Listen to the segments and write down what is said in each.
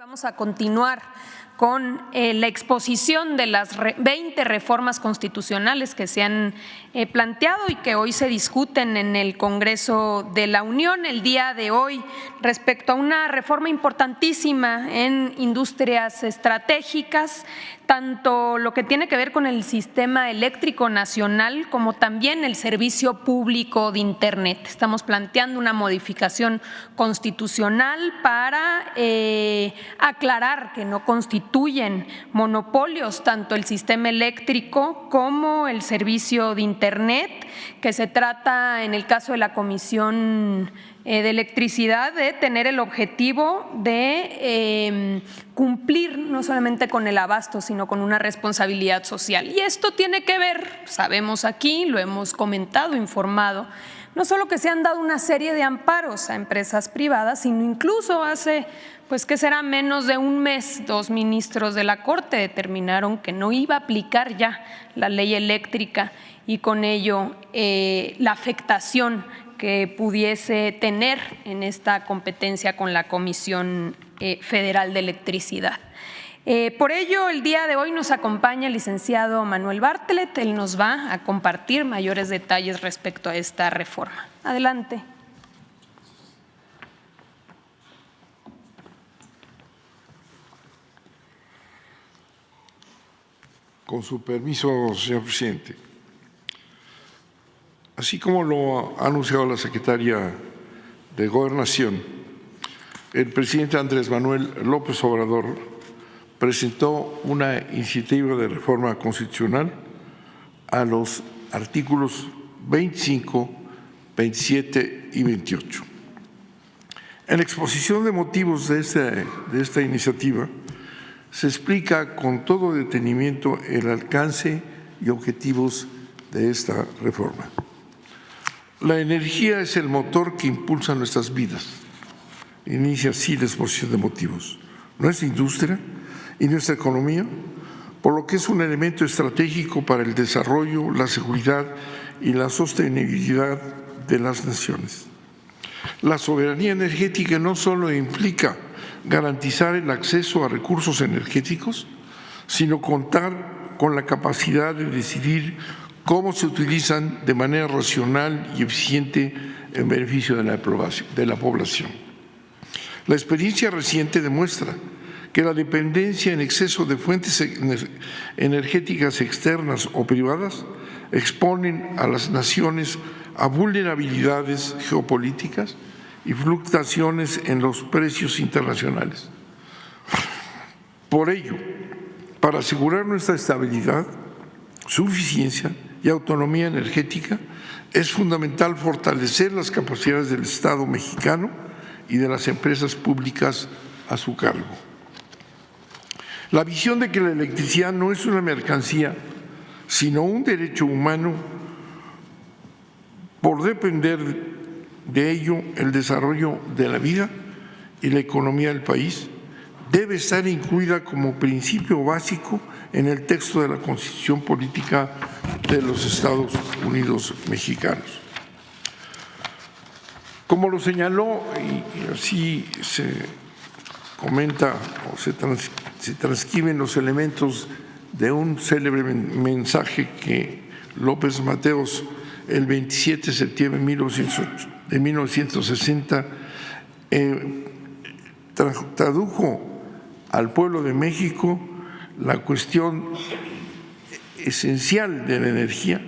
Vamos a continuar con la exposición de las 20 reformas constitucionales que se han planteado y que hoy se discuten en el Congreso de la Unión el día de hoy respecto a una reforma importantísima en industrias estratégicas, tanto lo que tiene que ver con el sistema eléctrico nacional como también el servicio público de Internet. Estamos planteando una modificación constitucional para aclarar que no constituyen monopolios tanto el sistema eléctrico como el servicio de Internet, que se trata en el caso de la Comisión de Electricidad de tener el objetivo de cumplir no solamente con el abasto, sino con una responsabilidad social. Y esto tiene que ver, sabemos aquí, lo hemos comentado, informado, no solo que se han dado una serie de amparos a empresas privadas, sino incluso hace, pues que será menos de un mes, 2 ministros de la Corte determinaron que no iba a aplicar ya la ley eléctrica y con ello la afectación que pudiese tener en esta competencia con la Comisión Federal de Electricidad. Por ello, el día de hoy nos acompaña el licenciado Manuel Bartlett. Él nos va a compartir mayores detalles respecto a esta reforma. Adelante. Con su permiso, señor presidente. Así como lo ha anunciado la secretaria de Gobernación, el presidente Andrés Manuel López Obrador presentó una iniciativa de reforma constitucional a los artículos 25, 27 y 28. En la exposición de motivos de esta iniciativa se explica con todo detenimiento el alcance y objetivos de esta reforma. La energía es el motor que impulsa nuestras vidas. Inicia así la exposición de motivos. Nuestra industria y nuestra economía, por lo que es un elemento estratégico para el desarrollo, la seguridad y la sostenibilidad de las naciones. La soberanía energética no solo implica garantizar el acceso a recursos energéticos, sino contar con la capacidad de decidir cómo se utilizan de manera racional y eficiente en beneficio de la población. La experiencia reciente demuestra que la dependencia en exceso de fuentes energéticas externas o privadas exponen a las naciones a vulnerabilidades geopolíticas y fluctuaciones en los precios internacionales. Por ello, para asegurar nuestra estabilidad, suficiencia y autonomía energética, es fundamental fortalecer las capacidades del Estado mexicano y de las empresas públicas a su cargo. La visión de que la electricidad no es una mercancía, sino un derecho humano, por depender de ello el desarrollo de la vida y la economía del país, debe estar incluida como principio básico en el texto de la Constitución Política de los Estados Unidos Mexicanos. Como lo señaló, y así se comenta o se transcriben los elementos de un célebre mensaje que López Mateos el 27 de septiembre de 1960 tradujo al pueblo de México la cuestión esencial de la energía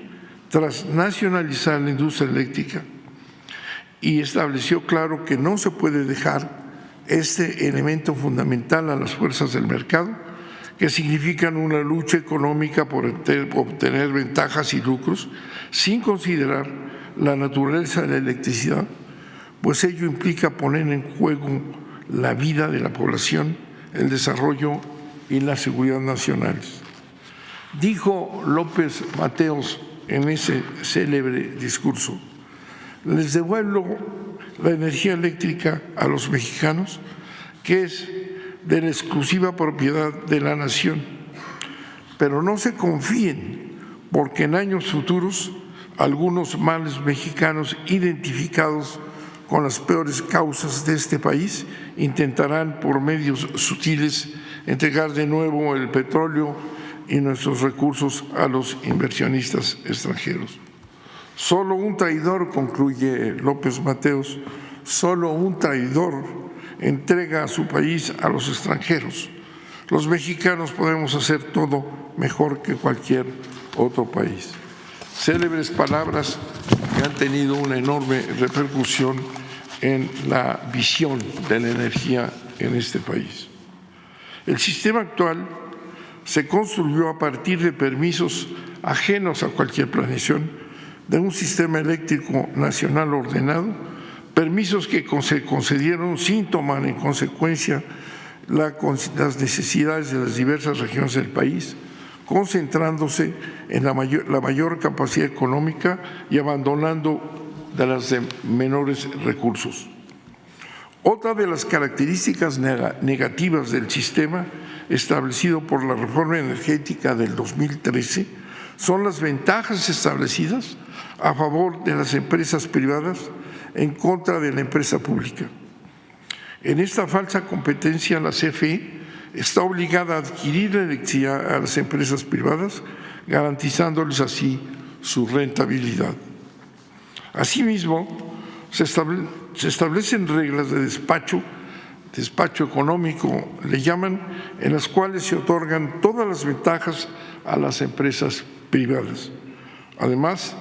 tras nacionalizar la industria eléctrica y estableció claro que no se puede dejar este elemento fundamental a las fuerzas del mercado, que significan una lucha económica por obtener ventajas y lucros, sin considerar la naturaleza de la electricidad, pues ello implica poner en juego la vida de la población, el desarrollo y la seguridad nacionales. Dijo López Mateos en ese célebre discurso: les devuelvo la energía eléctrica a los mexicanos, que es de la exclusiva propiedad de la nación, pero no se confíen, porque en años futuros algunos males mexicanos identificados con las peores causas de este país, intentarán por medios sutiles entregar de nuevo el petróleo y nuestros recursos a los inversionistas extranjeros. Solo un traidor, concluye López Mateos, solo un traidor entrega a su país a los extranjeros. Los mexicanos podemos hacer todo mejor que cualquier otro país. Célebres palabras que han tenido una enorme repercusión en la visión de la energía en este país. El sistema actual se construyó a partir de permisos ajenos a cualquier planeación de un sistema eléctrico nacional ordenado, permisos que se concedieron sin tomar en consecuencia las necesidades de las diversas regiones del país, concentrándose en la mayor capacidad económica y abandonando de las de menores recursos. Otra de las características negativas del sistema establecido por la reforma energética del 2013 son las ventajas establecidas a favor de las empresas privadas en contra de la empresa pública. En esta falsa competencia, la CFE está obligada a adquirir la electricidad a las empresas privadas, garantizándoles así su rentabilidad. Asimismo, se establecen reglas de despacho económico, le llaman, en las cuales se otorgan todas las ventajas a las empresas privadas. Además,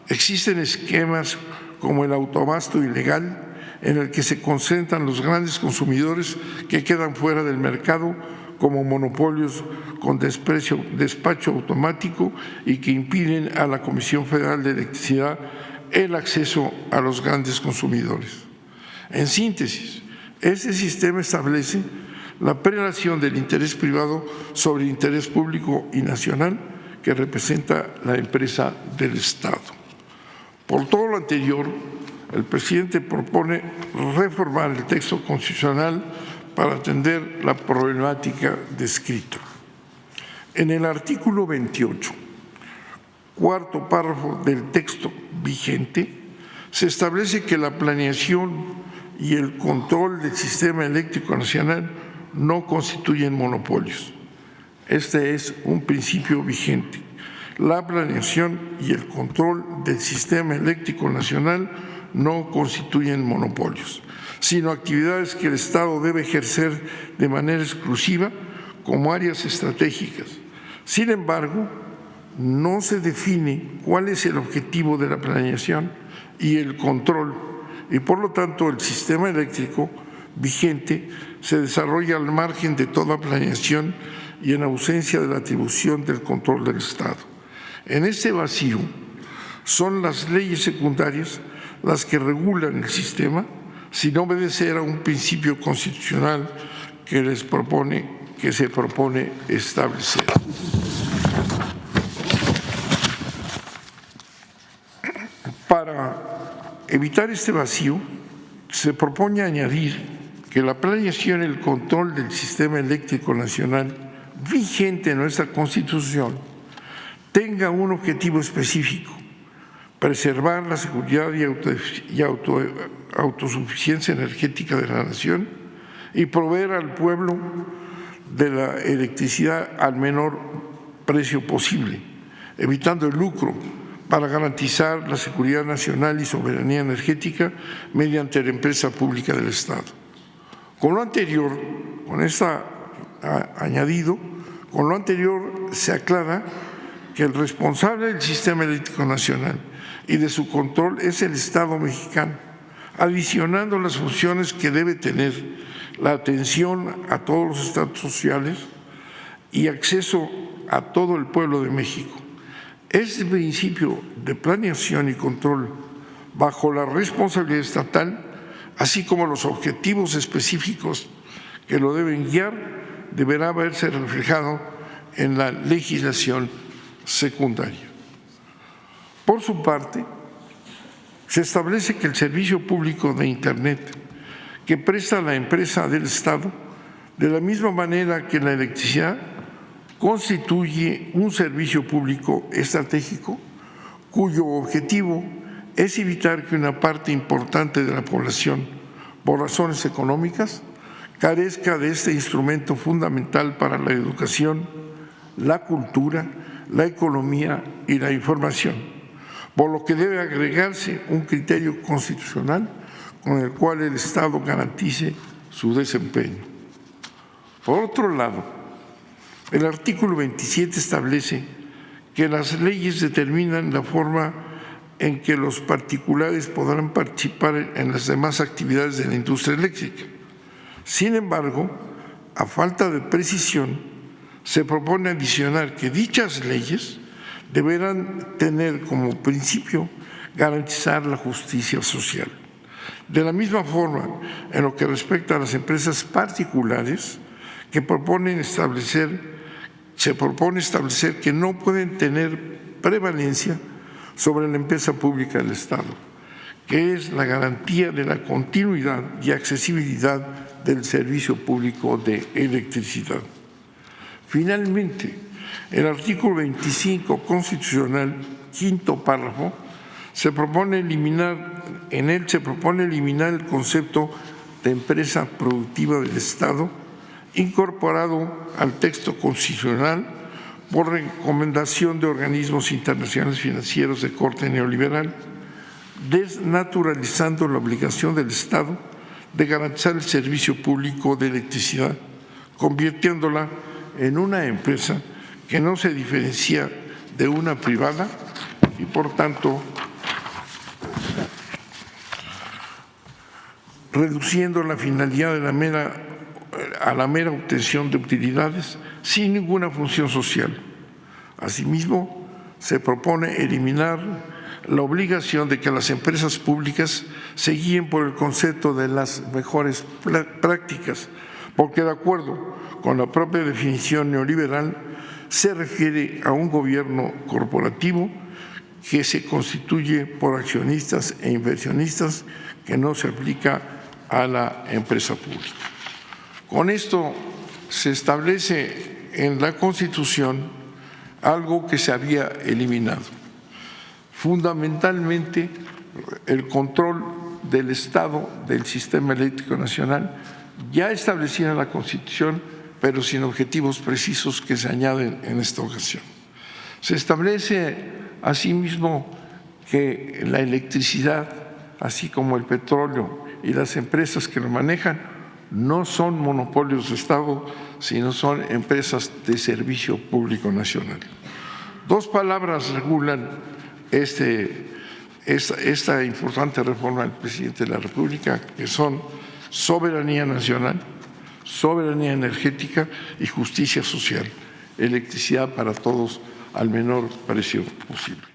existen esquemas como el autoabasto ilegal, en el que se concentran los grandes consumidores que quedan fuera del mercado como monopolios con despacho automático y que impiden a la Comisión Federal de Electricidad el acceso a los grandes consumidores. En síntesis, este sistema establece la prelación del interés privado sobre el interés público y nacional que representa la empresa del Estado. Por todo lo anterior, el presidente propone reformar el texto constitucional para atender la problemática descrita. En el artículo 28, cuarto párrafo del texto vigente, se establece que la planeación y el control del sistema eléctrico nacional no constituyen monopolios. Este es un principio vigente. La planeación y el control del sistema eléctrico nacional no constituyen monopolios, sino actividades que el Estado debe ejercer de manera exclusiva como áreas estratégicas. Sin embargo, no se define cuál es el objetivo de la planeación y el control, y por lo tanto el sistema eléctrico vigente se desarrolla al margen de toda planeación y en ausencia de la atribución del control del Estado. En este vacío son las leyes secundarias las que regulan el sistema sin obedecer a un principio constitucional que se propone establecer. Para evitar este vacío, se propone añadir que la planeación y el control del sistema eléctrico nacional vigente en nuestra Constitución tenga un objetivo específico: preservar la seguridad y autosuficiencia energética de la nación y proveer al pueblo de la electricidad al menor precio posible, evitando el lucro, para garantizar la seguridad nacional y soberanía energética mediante la empresa pública del Estado. Con lo anterior, con lo anterior se aclara que el responsable del sistema eléctrico nacional y de su control es el Estado mexicano, adicionando las funciones que debe tener la atención a todos los estratos sociales y acceso a todo el pueblo de México. Este principio de planeación y control bajo la responsabilidad estatal, así como los objetivos específicos que lo deben guiar, deberá verse reflejado en la legislación secundaria. Por su parte, se establece que el servicio público de Internet que presta la empresa del Estado, de la misma manera que la electricidad, constituye un servicio público estratégico cuyo objetivo es evitar que una parte importante de la población, por razones económicas, carezca de este instrumento fundamental para la educación, la cultura, la economía y la información, por lo que debe agregarse un criterio constitucional con el cual el Estado garantice su desempeño. Por otro lado, el artículo 27 establece que las leyes determinan la forma en que los particulares podrán participar en las demás actividades de la industria eléctrica. Sin embargo, a falta de precisión, se propone adicionar que dichas leyes deberán tener como principio garantizar la justicia social. De la misma forma, en lo que respecta a las empresas particulares que se propone establecer que no pueden tener prevalencia sobre la empresa pública del Estado, que es la garantía de la continuidad y accesibilidad del servicio público de electricidad. Finalmente, el artículo 25 constitucional, quinto párrafo, se propone eliminar el concepto de empresa productiva del Estado, incorporado al texto constitucional por recomendación de organismos internacionales financieros de corte neoliberal, desnaturalizando la obligación del Estado de garantizar el servicio público de electricidad, convirtiéndola en una empresa que no se diferencia de una privada y, por tanto, reduciendo la finalidad a la mera obtención de utilidades sin ninguna función social. Asimismo, se propone eliminar la obligación de que las empresas públicas se guíen por el concepto de las mejores prácticas, porque de acuerdo con la propia definición neoliberal, se refiere a un gobierno corporativo que se constituye por accionistas e inversionistas, que no se aplica a la empresa pública. Con esto se establece en la Constitución algo que se había eliminado, fundamentalmente el control del Estado del sistema eléctrico nacional, ya establecida en la Constitución, pero sin objetivos precisos que se añaden en esta ocasión. Se establece asimismo que la electricidad, así como el petróleo y las empresas que lo manejan, no son monopolios de Estado, sino son empresas de servicio público nacional. Dos palabras regulan esta importante reforma del presidente de la República, que son soberanía nacional, soberanía energética y justicia social, electricidad para todos al menor precio posible.